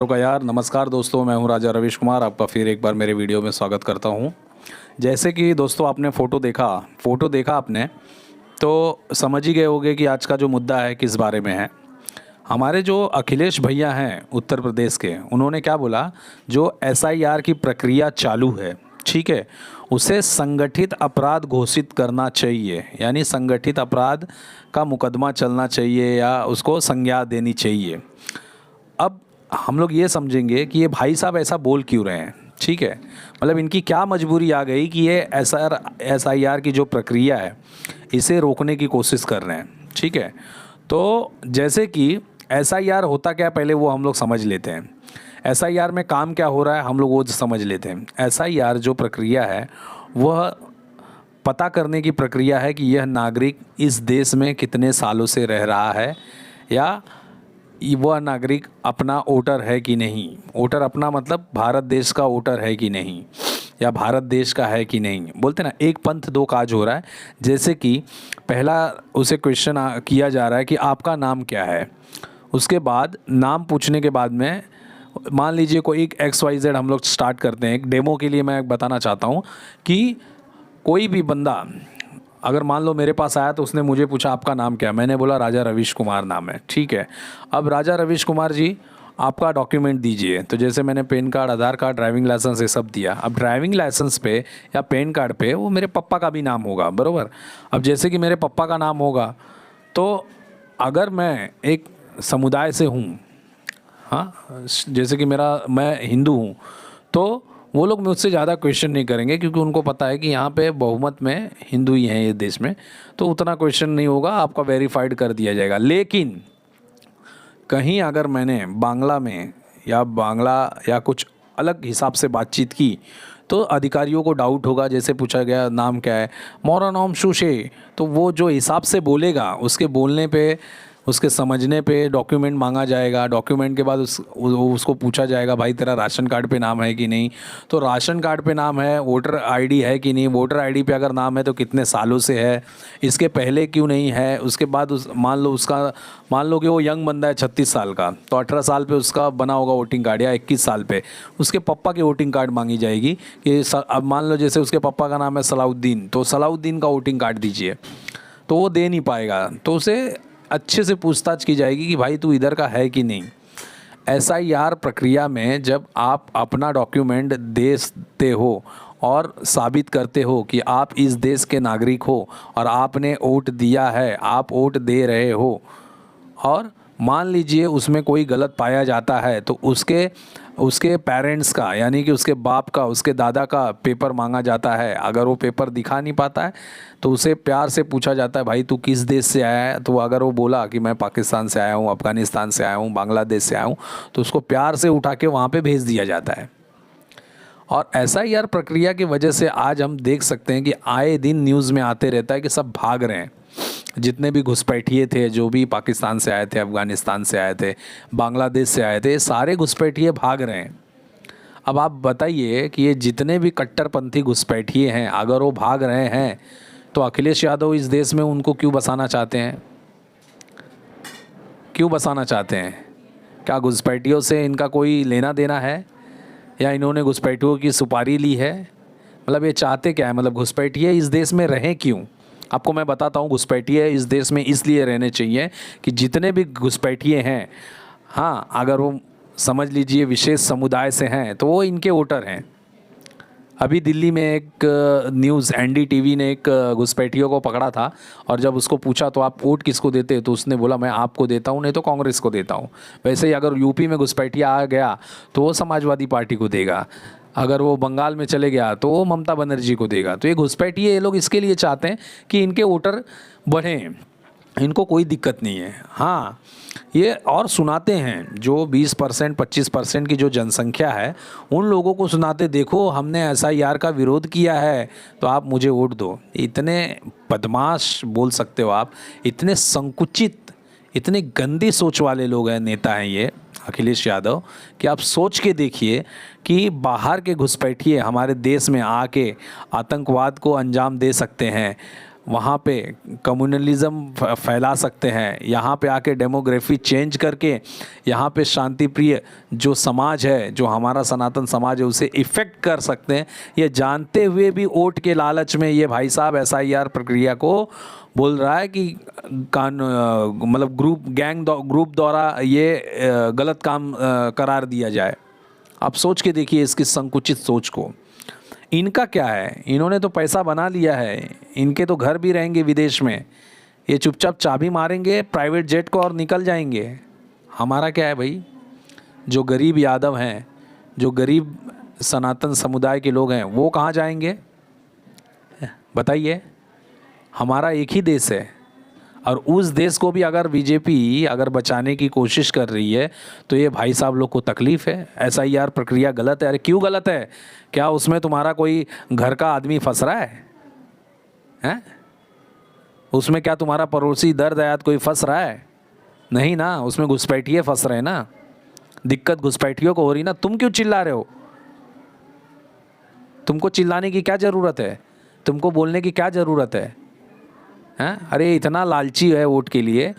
का यार नमस्कार दोस्तों, मैं हूं राजा रविश कुमार। आपका फिर एक बार मेरे वीडियो में स्वागत करता हूं। जैसे कि दोस्तों आपने फ़ोटो देखा आपने तो समझ ही गए होंगे कि आज का जो मुद्दा है किस बारे में है। हमारे जो अखिलेश भैया हैं उत्तर प्रदेश के, उन्होंने क्या बोला, जो एसआईआर की प्रक्रिया चालू है, ठीक है, उसे संगठित अपराध घोषित करना चाहिए, यानी संगठित अपराध का मुकदमा चलना चाहिए या उसको संज्ञा देनी चाहिए। अब हम लोग ये समझेंगे कि ये भाई साहब ऐसा बोल क्यों रहे हैं, ठीक है, मतलब इनकी क्या मजबूरी आ गई कि ये एसआईआर की जो प्रक्रिया है इसे रोकने की कोशिश कर रहे हैं, ठीक है। तो जैसे कि एसआईआर होता क्या, पहले वो हम लोग समझ लेते हैं। एसआईआर में काम क्या हो रहा है हम लोग वो समझ लेते हैं। एसआईआर जो प्रक्रिया है वह पता करने की प्रक्रिया है कि यह नागरिक इस देश में कितने सालों से रह रहा है, या वह नागरिक अपना वोटर है कि नहीं। वोटर अपना मतलब भारत देश का वोटर है कि नहीं, या भारत देश का है कि नहीं। बोलते ना, एक पंथ दो काज हो रहा है। जैसे कि पहला उसे क्वेश्चन किया जा रहा है कि आपका नाम क्या है। उसके बाद नाम पूछने के बाद में मान लीजिए कोई एक XYZ हम लोग स्टार्ट करते हैं। एक डेमो के लिए मैं बताना चाहता हूँ कि कोई भी बंदा अगर मान लो मेरे पास आया तो उसने मुझे पूछा आपका नाम क्या है, मैंने बोला राजा रविश कुमार नाम है, ठीक है। अब राजा रविश कुमार जी आपका डॉक्यूमेंट दीजिए। तो जैसे मैंने पैन कार्ड, आधार कार्ड, ड्राइविंग लाइसेंस ये सब दिया। अब ड्राइविंग लाइसेंस पे या पैन कार्ड पे वो मेरे पापा का भी नाम होगा, बराबर। अब जैसे कि मेरे पापा का नाम होगा तो अगर मैं एक समुदाय से हूँ, हाँ, जैसे कि मैं हिंदू हूँ, तो वो लोग मुझसे ज़्यादा क्वेश्चन नहीं करेंगे क्योंकि उनको पता है कि यहाँ पे बहुमत में हिंदू ही हैं ये देश में, तो उतना क्वेश्चन नहीं होगा, आपका वेरीफाइड कर दिया जाएगा। लेकिन कहीं अगर मैंने बांग्ला या कुछ अलग हिसाब से बातचीत की तो अधिकारियों को डाउट होगा। जैसे पूछा गया नाम क्या है, मोरा नाम सुशे, तो वो जो हिसाब से बोलेगा उसके बोलने पे, उसके समझने पे डॉक्यूमेंट मांगा जाएगा। डॉक्यूमेंट के बाद उसको पूछा जाएगा भाई तेरा राशन कार्ड पे नाम है कि नहीं। तो राशन कार्ड पे नाम है, वोटर आईडी है कि नहीं, वोटर आईडी पे अगर नाम है तो कितने सालों से है, इसके पहले क्यों नहीं है। उसके बाद मान लो कि वो यंग बंदा है 36 साल का, तो 18 साल पे उसका बना होगा वोटिंग कार्ड, या 21 साल पे उसके पप्पा की वोटिंग कार्ड मांगी जाएगी कि अब मान लो जैसे उसके पप्पा का नाम है सलाउद्दीन, तो सलाउद्दीन का वोटिंग कार्ड दीजिए, तो वो दे नहीं पाएगा। तो उसे अच्छे से पूछताछ की जाएगी कि भाई तू इधर का है कि नहीं। एसआईआर प्रक्रिया में जब आप अपना डॉक्यूमेंट देते हो और साबित करते हो कि आप इस देश के नागरिक हो और आपने वोट दिया है, आप वोट दे रहे हो, और मान लीजिए उसमें कोई गलत पाया जाता है तो उसके पेरेंट्स का, यानी कि उसके बाप का, उसके दादा का पेपर मांगा जाता है। अगर वो पेपर दिखा नहीं पाता है तो उसे प्यार से पूछा जाता है भाई तू किस देश से आया है। तो अगर वो बोला कि मैं पाकिस्तान से आया हूँ, अफ़गानिस्तान से आया हूँ, बांग्लादेश से आया हूँ, तो उसको प्यार से उठा के वहाँ पे भेज दिया जाता है। और एसआईआर प्रक्रिया की वजह से आज हम देख सकते हैं कि आए दिन न्यूज़ में आते रहता है कि सब भाग रहे हैं। जितने भी घुसपैठिए थे, जो भी पाकिस्तान से आए थे, अफ़गानिस्तान से आए थे, बांग्लादेश से आए थे, सारे घुसपैठिए भाग रहे हैं। अब आप बताइए कि ये जितने भी कट्टरपंथी घुसपैठिए हैं, अगर वो भाग रहे हैं तो अखिलेश यादव इस देश में उनको क्यों बसाना चाहते हैं? क्यों बसाना चाहते हैं? क्या घुसपैठियों से इनका कोई लेना देना है, या इन्होंने घुसपैठियों की सुपारी ली है? मतलब ये चाहते क्या है? मतलब घुसपैठिए इस देश में रहें क्यों? आपको मैं बताता हूँ, घुसपैठिए इस देश में इसलिए रहने चाहिए कि जितने भी घुसपैठिए हैं, हाँ, अगर वो समझ लीजिए विशेष समुदाय से हैं तो वो इनके वोटर हैं। अभी दिल्ली में एक न्यूज़ NDTV ने एक घुसपैठियों को पकड़ा था, और जब उसको पूछा तो आप वोट किसको देते हैं, तो उसने बोला मैं आपको देता हूँ, नहीं तो कांग्रेस को देता हूँ। वैसे ही अगर यूपी में घुसपैठिया आ गया तो वो समाजवादी पार्टी को देगा, अगर वो बंगाल में चले गया तो वो ममता बनर्जी को देगा। तो ये घुसपैठिए ये लोग इसके लिए चाहते हैं कि इनके वोटर बढ़ें, इनको कोई दिक्कत नहीं है। हाँ, ये और सुनाते हैं जो 20% 25% की जो जनसंख्या है उन लोगों को सुनाते, देखो हमने एसआईआर का विरोध किया है तो आप मुझे वोट दो। इतने बदमाश बोल सकते हो आप, इतने संकुचित, इतने गंदी सोच वाले लोग हैं, नेता हैं ये अखिलेश यादव, कि आप सोच के देखिए कि बाहर के घुसपैठिए हमारे देश में आके आतंकवाद को अंजाम दे सकते हैं, वहाँ पे कम्युनलिज्म फैला सकते हैं, यहाँ पे आके डेमोग्राफी चेंज करके यहाँ पे शांति प्रिय जो समाज है, जो हमारा सनातन समाज है, उसे इफ़ेक्ट कर सकते हैं। ये जानते हुए भी वोट के लालच में ये भाई साहब SIR प्रक्रिया को बोल रहा है कि मतलब ग्रुप द्वारा ये गलत काम करार दिया जाए। आप सोच के देखिए इसकी संकुचित सोच को। इनका क्या है, इन्होंने तो पैसा बना लिया है, इनके तो घर भी रहेंगे विदेश में, ये चुपचाप चाबी मारेंगे प्राइवेट जेट को और निकल जाएंगे। हमारा क्या है भाई, जो गरीब यादव हैं, जो गरीब सनातन समुदाय के लोग हैं, वो कहाँ जाएंगे बताइए। हमारा एक ही देश है और उस देश को भी अगर बीजेपी अगर बचाने की कोशिश कर रही है तो ये भाई साहब लोग को तकलीफ़ है। SIR प्रक्रिया गलत है। अरे क्यों गलत है? क्या उसमें तुम्हारा कोई घर का आदमी फंस रहा है? हैं? उसमें क्या तुम्हारा पड़ोसी दर्द आयात कोई फंस रहा है? नहीं ना, उसमें घुसपैठिए फंस रहे हैं ना। दिक्कत घुसपैठियों को हो रही ना। तुम क्यों चिल्ला रहे हो? तुमको चिल्लाने की क्या ज़रूरत है? तुमको बोलने की क्या ज़रूरत है? हैं? अरे इतना लालची है वोट के लिए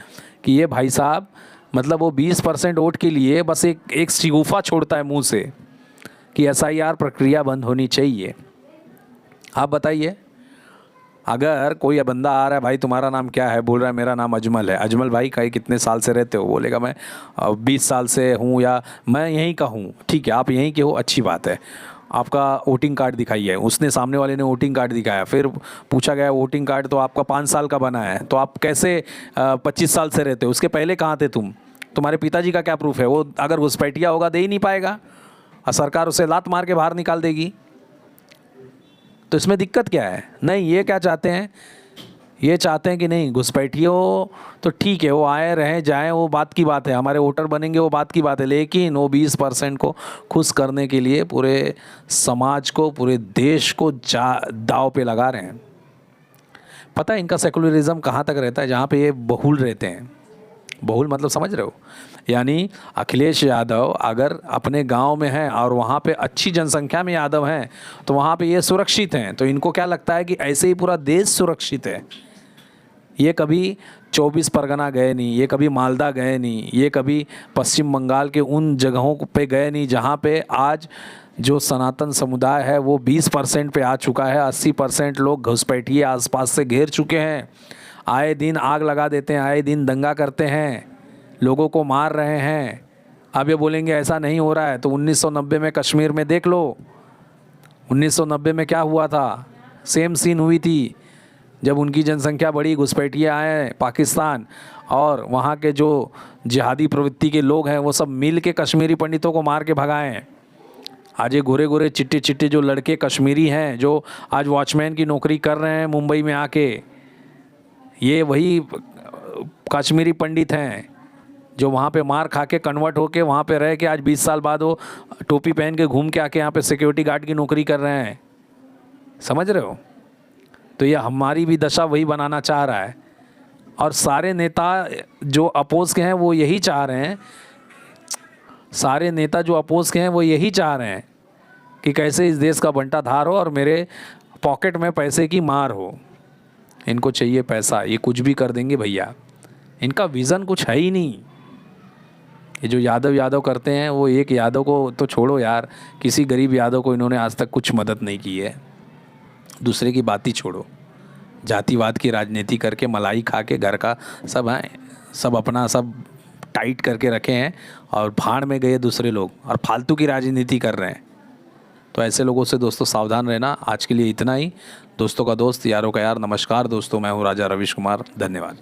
कि ये भाई साहब मतलब वो 20% वोट के लिए बस एक शिगुफा छोड़ता है मुंह से कि SIR प्रक्रिया बंद होनी चाहिए। आप बताइए, अगर कोई बंदा आ रहा है, भाई तुम्हारा नाम क्या है, बोल रहा है मेरा नाम अजमल है। अजमल भाई कहीं कितने साल से रहते हो? बोलेगा मैं 20 साल से हूँ या मैं यहीं का हूँ। ठीक है, आप यहीं के हो, अच्छी बात है। आपका वोटिंग कार्ड दिखाइए। उसने सामने वाले ने वोटिंग कार्ड दिखाया, फिर पूछा गया वोटिंग कार्ड तो आपका 5 साल का बना है, तो आप कैसे 25 साल से रहते हो? उसके पहले कहाँ थे तुम? तुम्हारे पिताजी का क्या प्रूफ है? वो अगर घुसपैठिया होगा दे ही नहीं पाएगा और सरकार उसे लात मार के बाहर निकाल देगी। तो इसमें दिक्कत क्या है? नहीं, ये क्या चाहते हैं, ये चाहते हैं कि नहीं घुसपैठियों तो ठीक है, वो आए रहें जाएं, वो बात की बात है, हमारे वोटर बनेंगे वो बात की बात है, लेकिन वो 20% को खुश करने के लिए पूरे समाज को, पूरे देश को दाव पे लगा रहे हैं। पता है इनका सेकुलरिज्म कहाँ तक रहता है? जहाँ पे ये बहुल रहते हैं। बहुल मतलब समझ रहे हो? यानी अखिलेश यादव अगर अपने गांव में हैं और वहाँ पे अच्छी जनसंख्या में यादव हैं तो वहाँ पे ये सुरक्षित हैं, तो इनको क्या लगता है कि ऐसे ही पूरा देश सुरक्षित है। ये कभी 24 परगना गए नहीं, ये कभी मालदा गए नहीं, ये कभी पश्चिम बंगाल के उन जगहों पे गए नहीं जहाँ पे आज जो सनातन समुदाय है वो 20% पे आ चुका है। 80% लोग घुसपैठिए आसपास से घेर चुके हैं। आए दिन आग लगा देते हैं, आए दिन दंगा करते हैं, लोगों को मार रहे हैं। अब ये बोलेंगे ऐसा नहीं हो रहा है, तो 1990 में कश्मीर में देख लो। 1990 में क्या हुआ था? सेम सीन हुई थी। जब उनकी जनसंख्या बढ़ी, घुसपैठिए आए पाकिस्तान, और वहाँ के जो जिहादी प्रवृत्ति के लोग हैं वो सब मिल के कश्मीरी पंडितों को मार के भगाएं। आज ये गोरे गोरे चिट्टे चिट्टे जो लड़के कश्मीरी हैं जो आज वॉचमैन की नौकरी कर रहे हैं मुंबई में आके, ये वही कश्मीरी पंडित हैं जो वहाँ पे मार खा के कन्वर्ट होके वहाँ पे रह के आज 20 साल बाद वो टोपी पहन के घूम के आके यहाँ पे सिक्योरिटी गार्ड की नौकरी कर रहे हैं। समझ रहे हो? तो ये हमारी भी दशा वही बनाना चाह रहा है। और सारे नेता जो अपोज के हैं वो यही चाह रहे हैं, सारे नेता जो अपोज के हैं वो यही चाह रहे हैं कि कैसे इस देश का बंटाधार हो और मेरे पॉकेट में पैसे की मार हो। इनको चाहिए पैसा, ये कुछ भी कर देंगे भैया। इनका विज़न कुछ है ही नहीं। ये जो यादव करते हैं वो एक यादव को तो छोड़ो यार, किसी गरीब यादव को इन्होंने आज तक कुछ मदद नहीं की है। दूसरे की बात ही छोड़ो, जातिवाद की राजनीति करके मलाई खा के घर का सब हैं, सब अपना सब टाइट करके रखे हैं और भाड़ में गए दूसरे लोग और फालतू की राजनीति कर रहे हैं। तो ऐसे लोगों से दोस्तों सावधान रहना। आज के लिए इतना ही। दोस्तों का दोस्त, यारों का यार, नमस्कार दोस्तों, मैं हूँ राजा रविश कुमार। धन्यवाद।